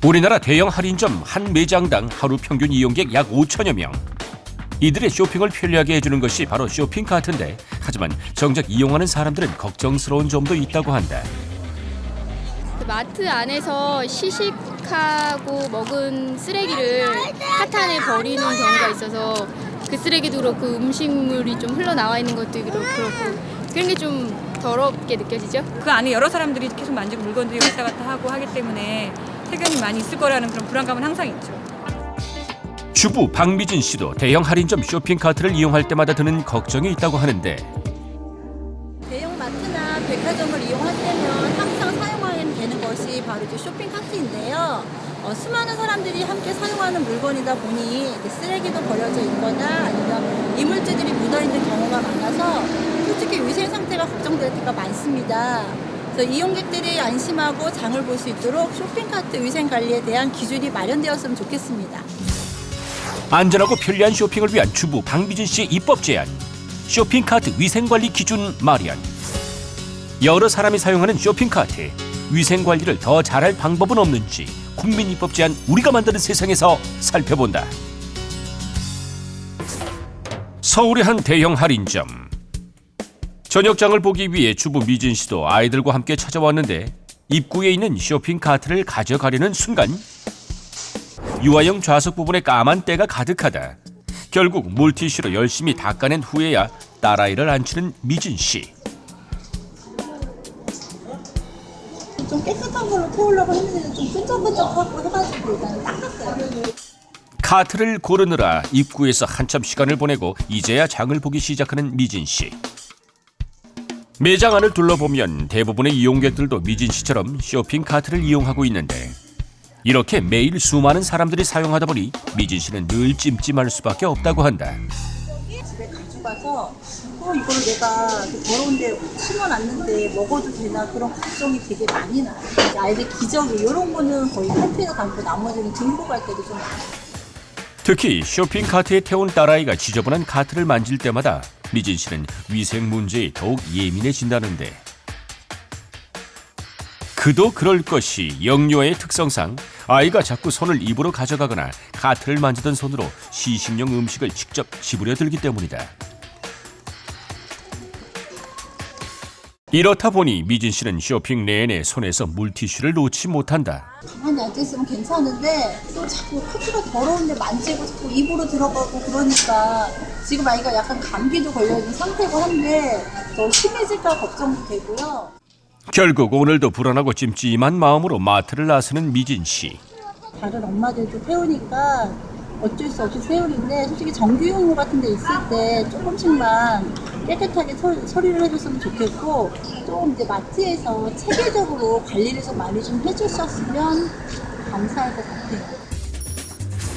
우리나라 대형 할인점 한 매장당 하루 평균 이용객 약 5천여 명. 이들의 쇼핑을 편리하게 해주는 것이 바로 쇼핑카트인데, 하지만 정작 이용하는 사람들은 걱정스러운 점도 있다고 한다. 마트 안에서 시식하고 먹은 쓰레기를 카트 안에 버리는 경우가 있어서 그 쓰레기도 그렇고 음식물이 좀 흘러나와 있는 것도 그렇고 그런 게 좀 더럽게 느껴지죠. 그 안에 여러 사람들이 계속 만지고 물건들이 왔다 갔다 하고 하기 때문에 세균이 많이 있을 거라는 그런 불안감은 항상 있죠. 주부 박미진 씨도 대형 할인점 쇼핑카트를 이용할 때마다 드는 걱정이 있다고 하는데, 대형 마트나 백화점을 이용할 때면 항상 사용하게 되는 것이 바로 이제 쇼핑카트인데요. 수많은 사람들이 함께 사용하는 물건이다 보니 쓰레기도 버려져 있거나 아니면 이물질들이 묻어있는 경우가 많아서 솔직히 위생 상태가 걱정될 때가 많습니다. 그래서 이용객들이 안심하고 장을 볼 수 있도록 쇼핑카트 위생 관리에 대한 기준이 마련되었으면 좋겠습니다. 안전하고 편리한 쇼핑을 위한 주부 박미진 씨의 입법 제안, 쇼핑카트 위생관리 기준 마련. 여러 사람이 사용하는 쇼핑카트, 위생관리를 더 잘할 방법은 없는지 국민입법 제안 우리가 만드는 세상에서 살펴본다. 서울의 한 대형 할인점. 저녁장을 보기 위해 주부 미진 씨도 아이들과 함께 찾아왔는데, 입구에 있는 쇼핑카트를 가져가려는 순간 유아용 좌석 부분에 까만 때가 가득하다. 결국 물티슈로 열심히 닦아낸 후에야 딸아이를 안치는 미진 씨. 좀 깨끗한 걸로 태우려고 했는데 좀 끈적끈적하고 해가지고 일단 닦았어요. 카트를 고르느라 입구에서 한참 시간을 보내고 이제야 장을 보기 시작하는 미진 씨. 매장 안을 둘러보면 대부분의 이용객들도 미진 씨처럼 쇼핑카트를 이용하고 있는데, 이렇게 매일 수많은 사람들이 사용하다 보니 미진 씨는 늘 찜찜할 수밖에 없다고 한다. 집에 가져가서 이거를 내가 더러운데 심어놨는데 먹어도 되나 그런 걱정이 되게 많이 나요. 아이들 기저귀 이런 거는 거의 칼퇴에 담고 나머지는 등보 갈 때도 좀 많아요. 특히 쇼핑카트에 태운 딸아이가 지저분한 카트를 만질 때마다 미진 씨는 위생 문제에 더욱 예민해진다는데, 그도 그럴 것이 영유아의 특성상 아이가 자꾸 손을 입으로 가져가거나 카트를 만지던 손으로 시식용 음식을 직접 집으려 들기 때문이다. 이렇다 보니 미진 씨는 쇼핑 내내 손에서 물티슈를 놓지 못한다. 가만히 앉아있으면 괜찮은데 또 자꾸 카트가 더러운데 만지고 자꾸 입으로 들어가고 그러니까 지금 아이가 약간 감기도 걸려있는 상태고 한데 더 심해질까 걱정도 되고요. 결국 오늘도 불안하고 찜찜한 마음으로 마트를 나서는 미진 씨. 다른 엄마들도 태우니까 어쩔 수 없이 세우는데 솔직히 정규용호 같은 데 있을 때 조금씩만 깨끗하게 처리를 해줬으면 좋겠고, 좀 이제 마트에서 체계적으로 관리를 좀 많이 좀 해주셨으면 감사할 것 같아요.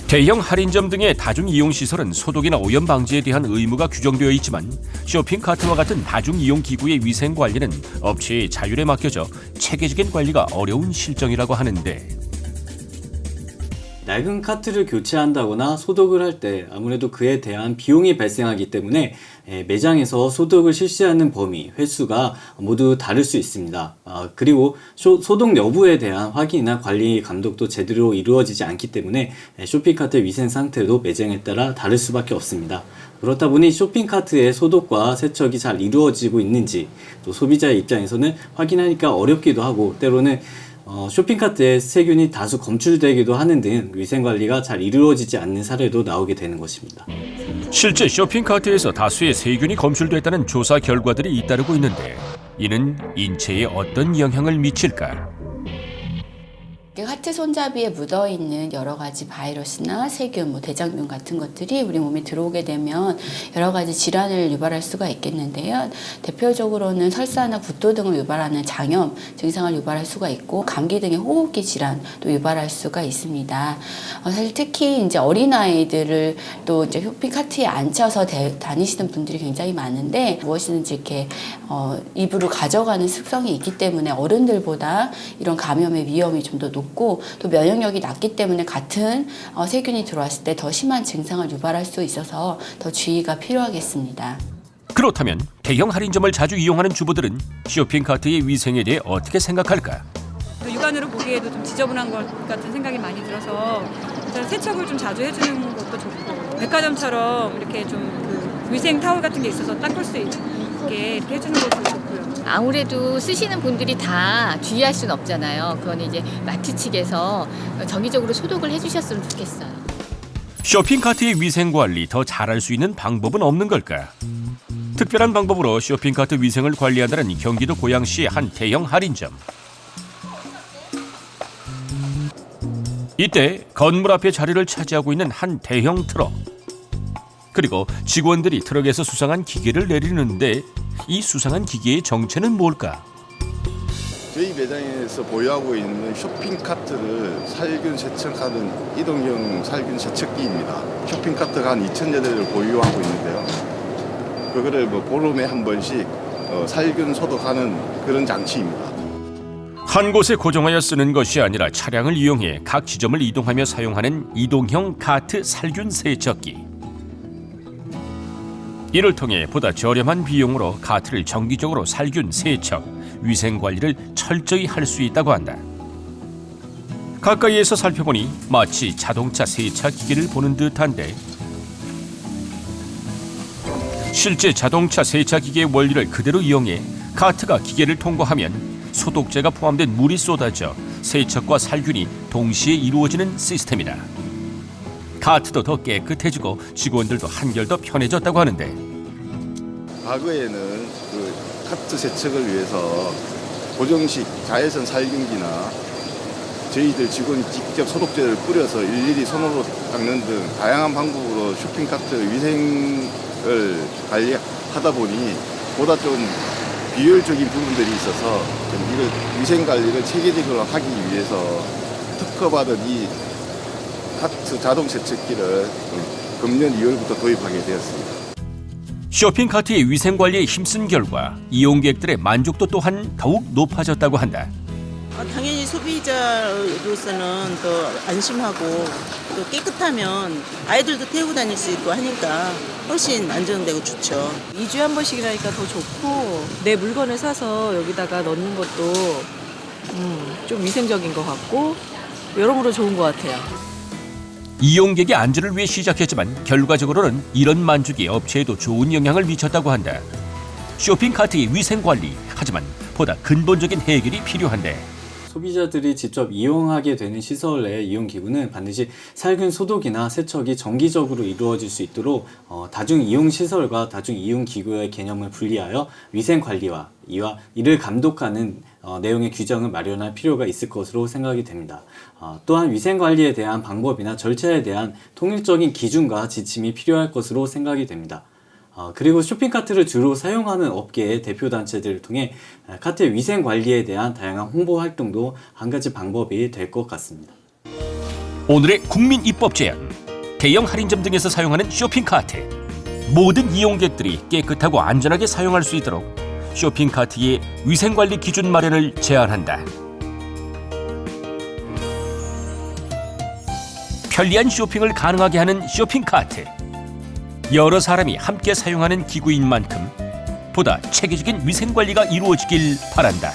대형 할인점 등의 다중이용시설은 소독이나 오염 방지에 대한 의무가 규정되어 있지만, 쇼핑카트와 같은 다중이용기구의 위생관리는 업체의 자율에 맡겨져 체계적인 관리가 어려운 실정이라고 하는데, 낡은 카트를 교체한다거나 소독을 할 때 아무래도 그에 대한 비용이 발생하기 때문에 매장에서 소독을 실시하는 범위, 횟수가 모두 다를 수 있습니다. 그리고 소독 여부에 대한 확인이나 관리 감독도 제대로 이루어지지 않기 때문에 쇼핑카트 위생 상태도 매장에 따라 다를 수밖에 없습니다. 그렇다 보니 쇼핑카트의 소독과 세척이 잘 이루어지고 있는지 또 소비자의 입장에서는 확인하기가 어렵기도 하고, 때로는 쇼핑카트에 세균이 다수 검출되기도 하는 등 위생관리가 잘 이루어지지 않는 사례도 나오게 되는 것입니다. 실제 쇼핑카트에서 다수의 세균이 검출됐다는 조사 결과들이 잇따르고 있는데, 이는 인체에 어떤 영향을 미칠까? 카트 손잡이에 묻어있는 여러 가지 바이러스나 세균, 대장균 같은 것들이 우리 몸에 들어오게 되면 여러 가지 질환을 유발할 수가 있겠는데요. 대표적으로는 설사나 구토 등을 유발하는 장염 증상을 유발할 수가 있고, 감기 등의 호흡기 질환도 유발할 수가 있습니다. 사실 특히 이제 어린아이들을 또 이제 쇼핑카트에 앉혀서 다니시는 분들이 굉장히 많은데, 무엇이든지 이렇게 입으로 가져가는 습성이 있기 때문에 어른들보다 이런 감염의 위험이 좀 더 높고, 또 면역력이 낮기 때문에 같은 세균이 들어왔을 때 더 심한 증상을 유발할 수 있어서 더 주의가 필요하겠습니다. 그렇다면 대형 할인점을 자주 이용하는 주부들은 쇼핑카트의 위생에 대해 어떻게 생각할까? 육안으로 보기에도 좀 지저분한 것 같은 생각이 많이 들어서 일단 세척을 좀 자주 해주는 것도 좋고 백화점처럼 이렇게 좀 그 위생 타월 같은 게 있어서 닦을 수 있게 이렇게 해주는 것도 좋고요. 아무래도 쓰시는 분들이 다 주의할 수는 없잖아요. 그건 이제 마트 측에서 정기적으로 소독을 해주셨으면 좋겠어요. 쇼핑카트의 위생관리 더 잘할 수 있는 방법은 없는 걸까? 특별한 방법으로 쇼핑카트 위생을 관리한다는 경기도 고양시의 한 대형 할인점. 이때 건물 앞에 자리를 차지하고 있는 한 대형 트럭. 그리고 직원들이 트럭에서 수상한 기계를 내리는데 이 수상한 기계의 정체는 뭘까? 저희 매장에서 보유하고 있는 쇼핑카트를 살균 세척하는 이동형 살균 세척기입니다. 쇼핑카트가 한 2,000여 대를 보유하고 있는데요. 그거를 보름에 한 번씩 살균 소독하는 그런 장치입니다. 한 곳에 고정하여 쓰는 것이 아니라 차량을 이용해 각 지점을 이동하며 사용하는 이동형 카트 살균 세척기. 이를 통해 보다 저렴한 비용으로 카트를 정기적으로 살균 세척, 위생 관리를 철저히 할 수 있다고 한다. 가까이에서 살펴보니 마치 자동차 세차 기계를 보는 듯한데 실제 자동차 세차 기계의 원리를 그대로 이용해 카트가 기계를 통과하면 소독제가 포함된 물이 쏟아져 세척과 살균이 동시에 이루어지는 시스템이다. 카트도 더 깨끗해지고 직원들도 한결 더 편해졌다고 하는데 과거에는 그 카트 세척을 위해서 고정식 자외선 살균기나 저희들 직원이 직접 소독제를 뿌려서 일일이 손으로 닦는 등 다양한 방법으로 쇼핑카트 위생을 관리하다 보니 보다 좀 비효율적인 부분들이 있어서 좀 이걸 위생 관리를 체계적으로 하기 위해서 특허받은 이 카트 자동 세척기를 금년 2월부터 도입하게 되었습니다. 쇼핑카트의 위생관리에 힘쓴 결과 이용객들의 만족도 또한 더욱 높아졌다고 한다. 당연히 소비자로서는 더 안심하고 또 깨끗하면 아이들도 태우고 다닐 수 있고 하니까 훨씬 안정되고 좋죠. 2주에 한 번씩이라니까 더 좋고 내 물건을 사서 여기다가 넣는 것도 좀 위생적인 것 같고 여러모로 좋은 것 같아요. 이용객의 안전을 위해 시작했지만 결과적으로는 이런 만족이 업체에도 좋은 영향을 미쳤다고 한다. 쇼핑카트의 위생관리, 하지만 보다 근본적인 해결이 필요한데 소비자들이 직접 이용하게 되는 시설의 이용기구는 반드시 살균 소독이나 세척이 정기적으로 이루어질 수 있도록 다중이용시설과 다중이용기구의 개념을 분리하여 위생관리와 이를 감독하는 내용의 규정을 마련할 필요가 있을 것으로 생각이 됩니다. 또한 위생관리에 대한 방법이나 절차에 대한 통일적인 기준과 지침이 필요할 것으로 생각이 됩니다. 그리고 쇼핑카트를 주로 사용하는 업계의 대표단체들을 통해 카트의 위생관리에 대한 다양한 홍보 활동도 한 가지 방법이 될 것 같습니다. 오늘의 국민 입법 제안, 대형 할인점 등에서 사용하는 쇼핑카트. 모든 이용객들이 깨끗하고 안전하게 사용할 수 있도록 쇼핑카트의 위생관리 기준 마련을 제안한다. 편리한 쇼핑을 가능하게 하는 쇼핑카트. 여러 사람이 함께 사용하는 기구인 만큼 보다 체계적인 위생관리가 이루어지길 바란다.